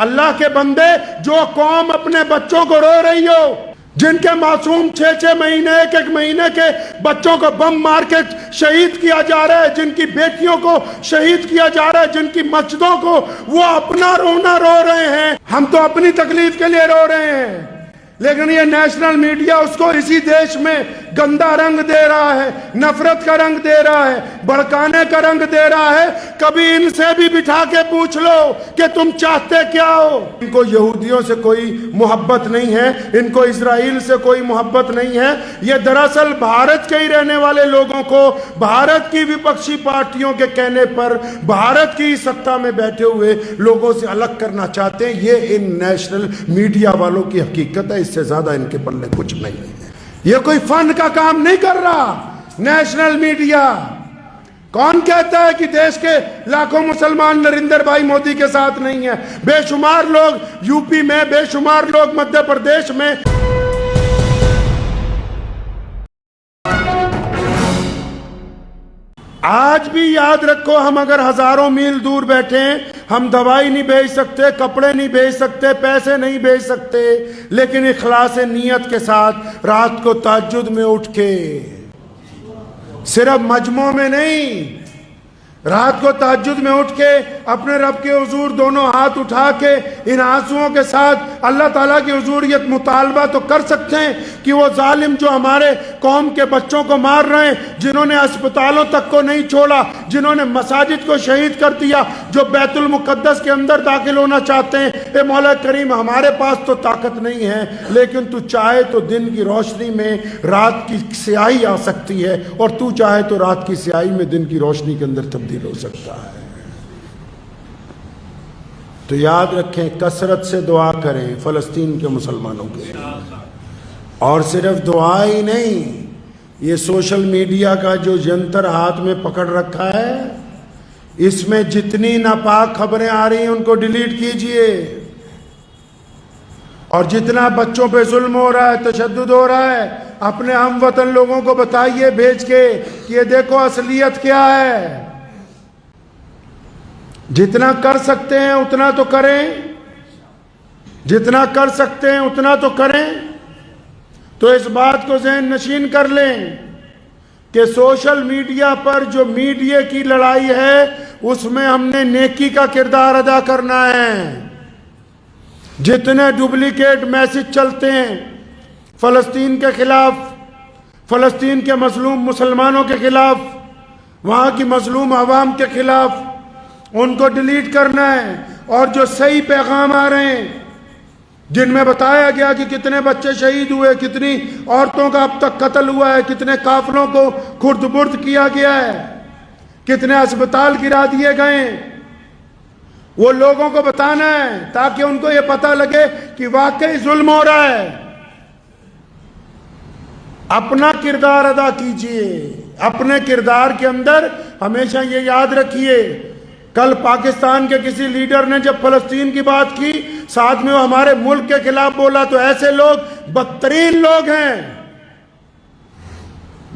अल्लाह के बंदे, जो कौम अपने बच्चों को रो रही हो, जिनके मासूम 6-6 महीने 1-1 महीने के बच्चों को बम मार के शहीद किया जा रहा है, जिनकी बेटियों को शहीद किया जा रहा है, जिनकी मस्जिदों को वो अपना रोना रो रहे हैं, हम तो अपनी तकलीफ के लिए रो रहे हैं। लेकिन ये नेशनल मीडिया उसको इसी देश में गंदा रंग दे रहा है, नफरत का रंग दे रहा है, भड़काने का रंग दे रहा है। कभी इनसे भी बिठा के पूछ लो कि तुम चाहते क्या हो। इनको यहूदियों से कोई मोहब्बत नहीं है, इनको इजराइल से कोई मोहब्बत नहीं है। ये दरअसल भारत के ही रहने वाले लोगों को भारत की विपक्षी पार्टियों के कहने पर भारत की सत्ता में बैठे हुए लोगों से अलग करना चाहते हैं। ये इन नेशनल मीडिया वालों की हकीकत है, इससे ज्यादा इनके पल्ले कुछ नहीं है। ये कोई फन का काम नहीं कर रहा नेशनल मीडिया। कौन कहता है कि देश के लाखों मुसलमान नरेंद्र भाई मोदी के साथ नहीं है? बेशुमार लोग यूपी में, बेशुमार लोग मध्य प्रदेश में। आज भी याद रखो, हम अगर हजारों मील दूर बैठे हैं, हम दवाई नहीं भेज सकते, कपड़े नहीं भेज सकते, पैसे नहीं भेज सकते, लेकिन इखलास नियत के साथ रात को तहज्जुद में उठ के, सिर्फ मजमों में नहीं, रात को तहज्जुद में उठ के अपने रब के हुजूर दोनों हाथ उठा के इन आंसुओं के साथ अल्लाह ताला की हुजूर ये मुतालबा तो कर सकते हैं कि वो जालिम जो हमारे कौम के बच्चों को मार रहे हैं, जिन्होंने अस्पतालों तक को नहीं छोड़ा, जिन्होंने मसाजिद को शहीद कर दिया, जो बैतुल मुकद्दस के अंदर दाखिल होना चाहते हैं, ए मौला करीम हमारे पास तो ताकत नहीं है, लेकिन तू चाहे तो दिन की रोशनी में रात की स्याही आ सकती है, और तू चाहे तो रात की स्याही में दिन की रोशनी के अंदर तब्दील हो सकता है। तो याद रखें, कसरत से दुआ करें फलस्तीन के मुसलमानों के, और सिर्फ दुआ ही नहीं, ये सोशल मीडिया का जो यंत्र हाथ में पकड़ रखा है, इसमें जितनी नापाक खबरें आ रही हैं उनको डिलीट कीजिए, और जितना बच्चों पे जुल्म हो रहा है, तशद्दुद हो रहा है, अपने हम वतन लोगों को बताइए भेज के कि ये देखो असलियत क्या है। जितना कर सकते हैं उतना तो करें, जितना कर सकते हैं उतना तो करें। तो इस बात को ज़हन नशीन कर लें कि सोशल मीडिया पर जो मीडिया की लड़ाई है, उसमें हमने नेकी का किरदार अदा करना है। जितने डुप्लीकेट मैसेज चलते हैं फलस्तीन के खिलाफ, फलस्तीन के मजलूम मुसलमानों के खिलाफ, वहाँ की मजलूम आवाम के खिलाफ, उनको डिलीट करना है। और जो सही पैगाम आ रहे हैं, जिनमें बताया गया कि कितने बच्चे शहीद हुए, कितनी औरतों का अब तक कत्ल हुआ है, कितने काफिलों को खुर्द-बुर्द किया गया है, कितने अस्पताल गिरा दिए गए, वो लोगों को बताना है ताकि उनको ये पता लगे कि वाकई जुल्म हो रहा है। अपना किरदार अदा कीजिए। अपने किरदार के अंदर हमेशा ये याद रखिए, कल पाकिस्तान के किसी लीडर ने जब फलस्तीन की बात की, साथ में वो हमारे मुल्क के खिलाफ बोला, तो ऐसे लोग बदतरीन लोग हैं,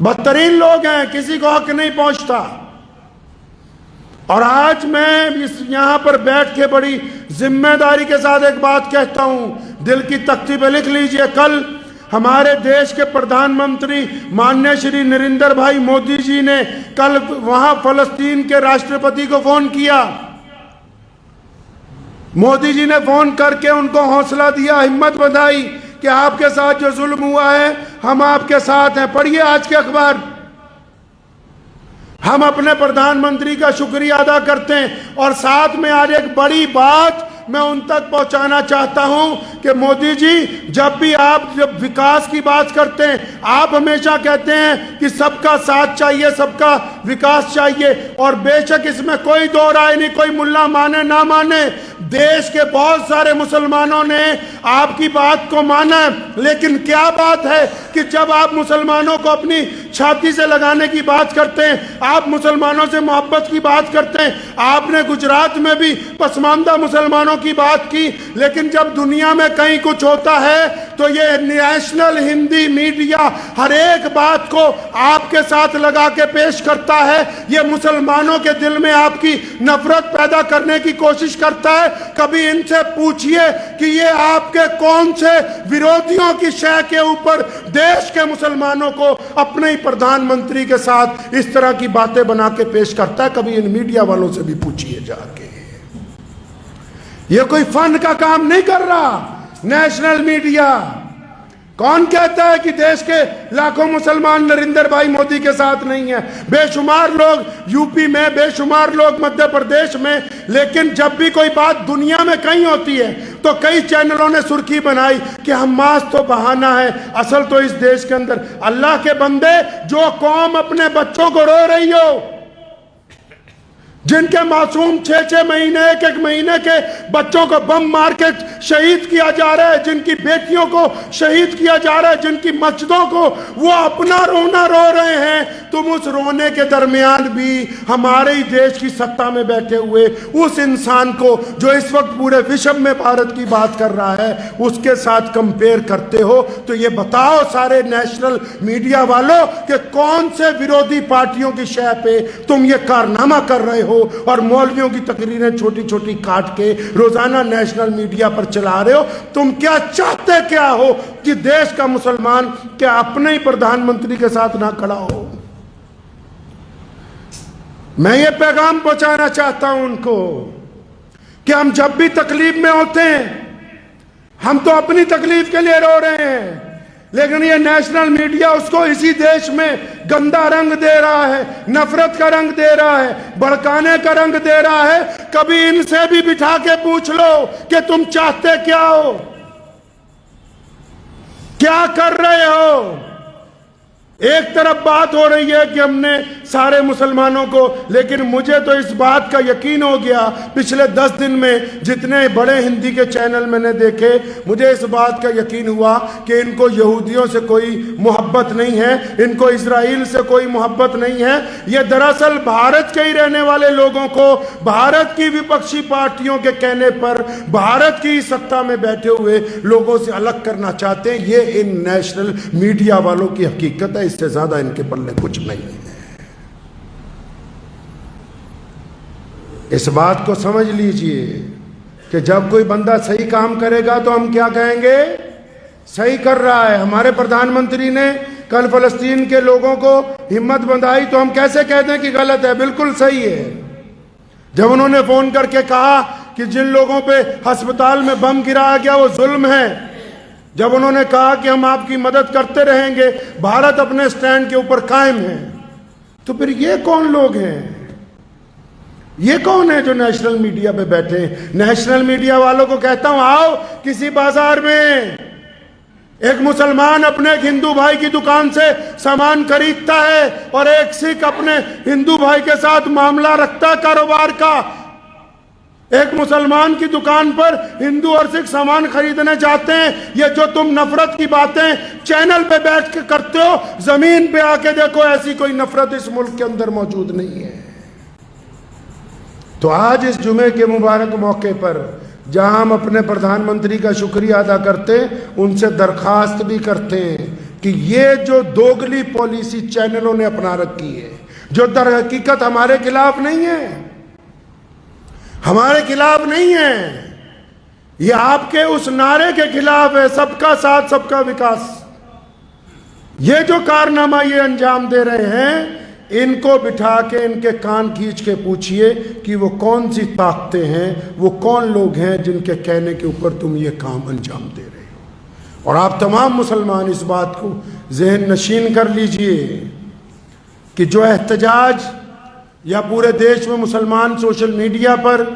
बदतरीन लोग हैं, किसी को हक नहीं पहुंचता। और आज मैं इस यहां पर बैठ के बड़ी जिम्मेदारी के साथ एक बात कहता हूं, दिल की तख्ती पे लिख लीजिए। कल हमारे देश के प्रधानमंत्री माननीय श्री नरेंद्र भाई मोदी जी ने कल वहां फलस्तीन के राष्ट्रपति को फोन किया। मोदी जी ने फोन करके उनको हौसला दिया, हिम्मत बधाई कि आपके साथ जो जुल्म हुआ है हम आपके साथ हैं। पढ़िए आज के अखबार। हम अपने प्रधानमंत्री का शुक्रिया अदा करते हैं, और साथ में आज एक बड़ी बात मैं उन तक पहुंचाना चाहता हूं कि मोदी जी, जब विकास की बात करते हैं, आप हमेशा कहते हैं कि सबका साथ चाहिए, सबका विकास चाहिए, और बेशक इसमें कोई दो राय नहीं, कोई मुल्ला माने ना माने, देश के बहुत सारे मुसलमानों ने आपकी बात को माना। लेकिन क्या बात है कि जब आप मुसलमानों को अपनी छाती से लगाने की बात करते हैं, आप मुसलमानों से मोहब्बत की बात करते हैं, आपने गुजरात में भी पसमानदा मुसलमानों की बात की, लेकिन जब दुनिया में कहीं कुछ होता है तो ये नेशनल हिंदी मीडिया हर एक बात को आपके साथ लगा के पेश करता है। ये मुसलमानों के दिल में आपकी नफरत पैदा करने की कोशिश करता है। कभी इनसे पूछिए कि ये आपके कौन से विरोधियों की शय के ऊपर देश के मुसलमानों को अपने ही प्रधानमंत्री के साथ इस तरह की बातें बना के पेश करता है। कभी इन मीडिया वालों से भी पूछिए जाके। ये कोई फन का काम नहीं कर रहा नेशनल मीडिया। कौन कहता है कि देश के लाखों मुसलमान नरेंद्र भाई मोदी के साथ नहीं है? बेशुमार लोग यूपी में, बेशुमार लोग मध्य प्रदेश में, लेकिन जब भी कोई बात दुनिया में कहीं होती है तो कई चैनलों ने सुर्खी बनाई कि हमास तो बहाना है, असल तो इस देश के अंदर। अल्लाह के बंदे, जो कौम अपने बच्चों को रो रही हो, जिनके मासूम 6-6 महीने, 1-1 महीने के बच्चों को बम मार के शहीद किया जा रहा है, जिनकी बेटियों को शहीद किया जा रहा है, जिनकी मस्जिदों को वो अपना रोना रो रहे हैं, तुम उस रोने के दरमियान भी हमारे ही देश की सत्ता में बैठे हुए उस इंसान को जो इस वक्त पूरे विश्व में भारत की बात कर रहा है, उसके साथ कंपेयर करते हो। तो ये बताओ सारे नेशनल मीडिया वालों कि कौन से विरोधी पार्टियों की शय पे तुम ये कारनामा कर रहे हो और मौलवियों की तकरीरें छोटी छोटी काट के रोजाना नेशनल मीडिया पर चला रहे हो। तुम क्या चाहते क्या हो कि देश का मुसलमान क्या अपने ही प्रधानमंत्री के साथ ना खड़ा हो? मैं ये पैगाम पहुंचाना चाहता हूं उनको कि हम जब भी तकलीफ में होते हैं, हम तो अपनी तकलीफ के लिए रो रहे हैं, लेकिन ये नेशनल मीडिया उसको इसी देश में गंदा रंग दे रहा है, नफरत का रंग दे रहा है, भड़काने का रंग दे रहा है। कभी इनसे भी बिठा के पूछ लो कि तुम चाहते क्या हो, क्या कर रहे हो। एक तरफ बात हो रही है कि हमने सारे मुसलमानों को, लेकिन मुझे तो इस बात का यकीन हो गया पिछले 10 दिन में जितने बड़े हिंदी के चैनल मैंने देखे, मुझे इस बात का यकीन हुआ कि इनको यहूदियों से कोई मोहब्बत नहीं है, इनको इजराइल से कोई मोहब्बत नहीं है। ये दरअसल भारत के ही रहने वाले लोगों को भारत की विपक्षी पार्टियों के कहने पर भारत की सत्ता में बैठे हुए लोगों से अलग करना चाहते हैं। ये इन नेशनल मीडिया वालों की हकीकत है, इससे ज्यादा इनके पल्ले कुछ नहीं है। इस बात को समझ लीजिए कि जब कोई बंदा सही काम करेगा तो हम क्या कहेंगे, सही कर रहा है। हमारे प्रधानमंत्री ने कल फलस्तीन के लोगों को हिम्मत बंधाई तो हम कैसे कहते हैं कि गलत है? बिल्कुल सही है। जब उन्होंने फोन करके कहा कि जिन लोगों पे अस्पताल में बम गिराया गया वो जुल्म है, जब उन्होंने कहा कि हम आपकी मदद करते रहेंगे, भारत अपने स्टैंड के ऊपर कायम है, तो फिर ये कौन लोग हैं? ये कौन है जो नेशनल मीडिया पे बैठे हैं? नेशनल मीडिया वालों को कहता हूं, आओ किसी बाजार में एक मुसलमान अपने एक हिंदू भाई की दुकान से सामान खरीदता है और एक सिख अपने हिंदू भाई के साथ मामला रखता है कारोबार का। एक मुसलमान की दुकान पर हिंदू और सिख सामान खरीदने जाते हैं। ये जो तुम नफरत की बातें चैनल पे बैठ के करते हो, जमीन पे आके देखो ऐसी कोई नफरत इस मुल्क के अंदर मौजूद नहीं है। तो आज इस जुमे के मुबारक मौके पर जहां हम अपने प्रधानमंत्री का शुक्रिया अदा करते हैं, उनसे दरखास्त भी करते हैं कि ये जो दोगली पॉलिसी चैनलों ने अपना रखी है, जो दर हकीकत हमारे खिलाफ नहीं है, हमारे खिलाफ नहीं है, ये आपके उस नारे के खिलाफ है, सबका साथ सबका विकास। ये जो कारनामा ये अंजाम दे रहे हैं, इनको बिठा के इनके कान खींच के पूछिए कि वो कौन सी ताकतें हैं, वो कौन लोग हैं जिनके कहने के ऊपर तुम ये काम अंजाम दे रहे हो। और आप तमाम मुसलमान इस बात को ज़हन नशीन कर लीजिए कि जो एहतजाज या पूरे देश में मुसलमान सोशल मीडिया पर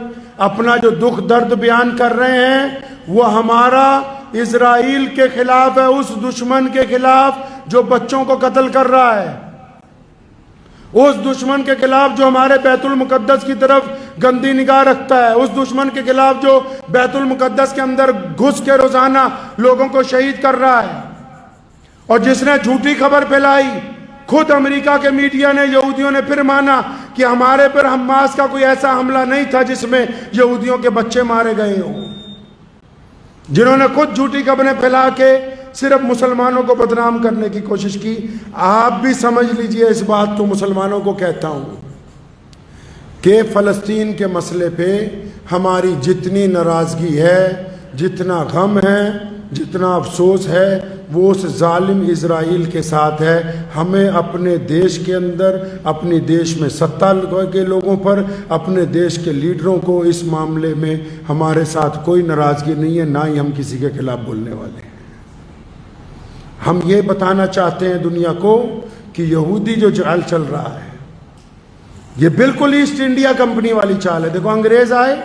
अपना जो दुख दर्द बयान कर रहे हैं, वो हमारा इजराइल के खिलाफ है, उस दुश्मन के खिलाफ जो बच्चों को कत्ल कर रहा है, उस दुश्मन के खिलाफ जो हमारे बैतुल मुकद्दस की तरफ गंदी निगाह रखता है, उस दुश्मन के खिलाफ जो बैतुल मुकद्दस के अंदर घुस के रोजाना लोगों को शहीद कर रहा है, और जिसने झूठी खबर फैलाई। खुद अमेरिका के मीडिया ने, यहूदियों ने फिर माना कि हमारे पर हमास का कोई ऐसा हमला नहीं था जिसमें यहूदियों के बच्चे मारे गए हों। जिन्होंने खुद झूठी खबरें फैला के सिर्फ मुसलमानों को बदनाम करने की कोशिश की। आप भी समझ लीजिए इस बात को, मुसलमानों को कहता हूँ कि फ़लस्तीन के मसले पे हमारी जितनी नाराज़गी है, जितना गम है, जितना अफसोस है, वो उस जालिम इज़राइल के साथ है। हमें अपने देश के अंदर, अपने देश में सत्ता के लोगों पर, अपने देश के लीडरों को इस मामले में हमारे साथ कोई नाराज़गी नहीं है, ना ही हम किसी के खिलाफ बोलने वाले हैं। हम ये बताना चाहते हैं दुनिया को कि यहूदी जो चाल चल रहा है, ये बिल्कुल ईस्ट इंडिया कंपनी वाली चाल है। देखो, अंग्रेज आए,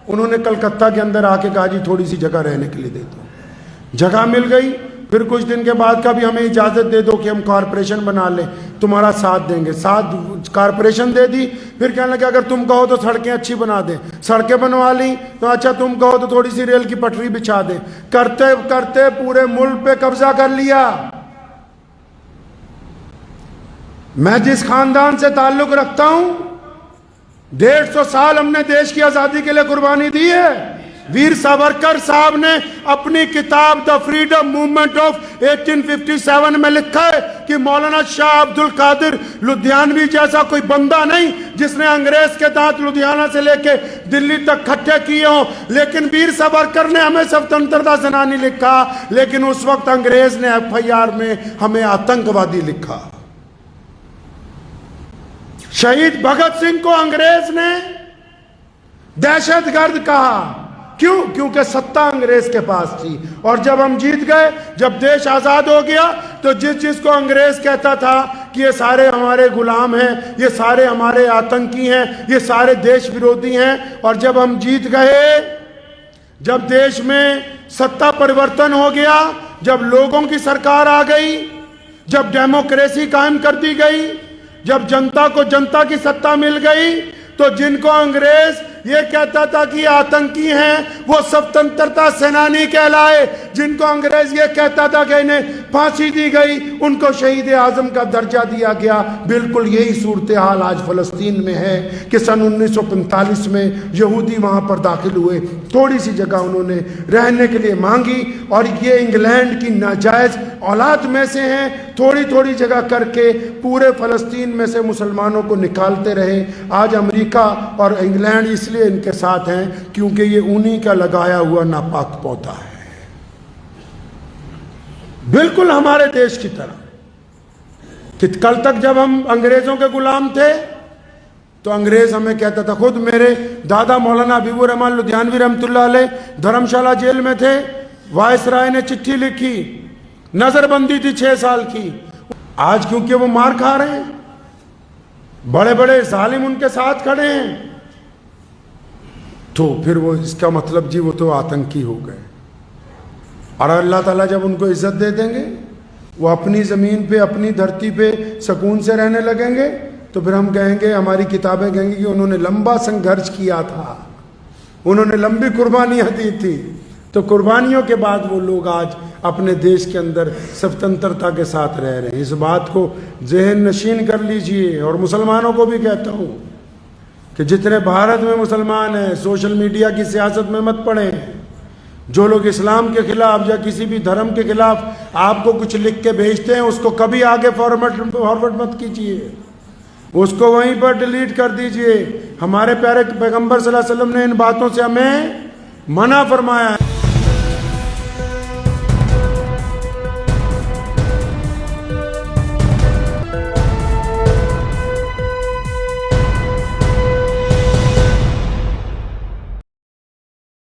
उन्होंने कलकत्ता के अंदर आके कहा जी थोड़ी सी जगह रहने के लिए दे दो, जगह मिल गई। फिर कुछ दिन के बाद कभी हमें इजाज़त दे दो कि हम कॉरपोरेशन बना लें, तुम्हारा साथ देंगे। साथ कॉरपोरेशन दे दी। फिर कहने लगे अगर तुम कहो तो सड़कें अच्छी बना दें, सड़कें बनवा ली। तो अच्छा तुम कहो तो थोड़ी सी रेल की पटरी बिछा दें। करते करते पूरे मुल्क पे कब्जा कर लिया। मैं जिस खानदान से ताल्लुक रखता हूं, 150 साल हमने देश की आज़ादी के लिए कुर्बानी दी है। वीर सावरकर साहब ने अपनी किताब द फ्रीडम मूवमेंट ऑफ 1857 में लिखा है कि मौलाना शाह अब्दुल कादिर लुधियानवी जैसा कोई बंदा नहीं जिसने अंग्रेज के दांत लुधियाना से लेके दिल्ली तक खट्टे किए हों। लेकिन वीर सावरकर ने हमें स्वतंत्रता सेनानी लिखा, लेकिन उस वक्त अंग्रेज ने FIR में हमें आतंकवादी लिखा। शहीद भगत सिंह को अंग्रेज ने दहशतगर्द कहा। क्यों? क्योंकि सत्ता अंग्रेज के पास थी। और जब हम जीत गए, जब देश आजाद हो गया, तो जिसको अंग्रेज कहता था कि ये सारे हमारे गुलाम हैं, ये सारे हमारे आतंकी हैं, ये सारे देश विरोधी हैं, और जब हम जीत गए, जब देश में सत्ता परिवर्तन हो गया, जब लोगों की सरकार आ गई, जब डेमोक्रेसी कायम कर दी गई, जब जनता को जनता की सत्ता मिल गई, तो जिनको अंग्रेज ये कहता था कि आतंकी हैं, वो स्वतंत्रता सेनानी कहलाए। जिनको अंग्रेज ये कहता था कि इन्हें फांसी दी गई, उनको शहीद आजम का दर्जा दिया गया। बिल्कुल यही सूरत हाल आज फ़लस्तीन में है कि सन 1945 में यहूदी वहाँ पर दाखिल हुए, थोड़ी सी जगह उन्होंने रहने के लिए मांगी, और ये इंग्लैंड की नाजायज़ औलाद में से हैं। थोड़ी थोड़ी जगह करके पूरे फ़लस्तीन में से मुसलमानों को निकालते रहे। आज अमेरिका और इंग्लैंड इसलिए इनके साथ हैं क्योंकि ये उन्हीं का लगाया हुआ नापाक पौधा है, बिल्कुल हमारे देश की तरह। कि कल तक जब हम अंग्रेजों के गुलाम थे, तो अंग्रेज हमें कहता था, खुद मेरे दादा मौलाना हबीबुर रहमान लुधियानवी रहमतुल्लाह अलैह धर्मशाला जेल में थे। वायसराय ने चिट्ठी लिखी, नजरबंदी थी 6 साल की। आज क्योंकि वो मार खा रहे हैं, बड़े बड़े जालिम उनके साथ खड़े हैं, तो फिर वो इसका मतलब जी वो तो आतंकी हो गए। और अल्लाह ताला जब उनको इज्जत दे देंगे, वो अपनी ज़मीन पे, अपनी धरती पे सुकून से रहने लगेंगे, तो फिर हम कहेंगे, हमारी किताबें कहेंगी कि उन्होंने लंबा संघर्ष किया था, उन्होंने लंबी कुर्बानियाँ दी थी। तो कुर्बानियों के बाद वो लोग आज अपने देश के अंदर स्वतंत्रता के साथ रह रहे हैं। इस बात को ज़हन नशीन कर लीजिए। और मुसलमानों को भी कहता हूँ कि जितने भारत में मुसलमान हैं, सोशल मीडिया की सियासत में मत पड़ें। जो लोग इस्लाम के खिलाफ या किसी भी धर्म के खिलाफ आपको कुछ लिख के भेजते हैं, उसको कभी आगे फॉरवर्ड मत कीजिए, उसको वहीं पर डिलीट कर दीजिए। हमारे प्यारे पैगंबर सल्लल्लाहु अलैहि वसल्लम ने इन बातों से हमें मना फरमाया है।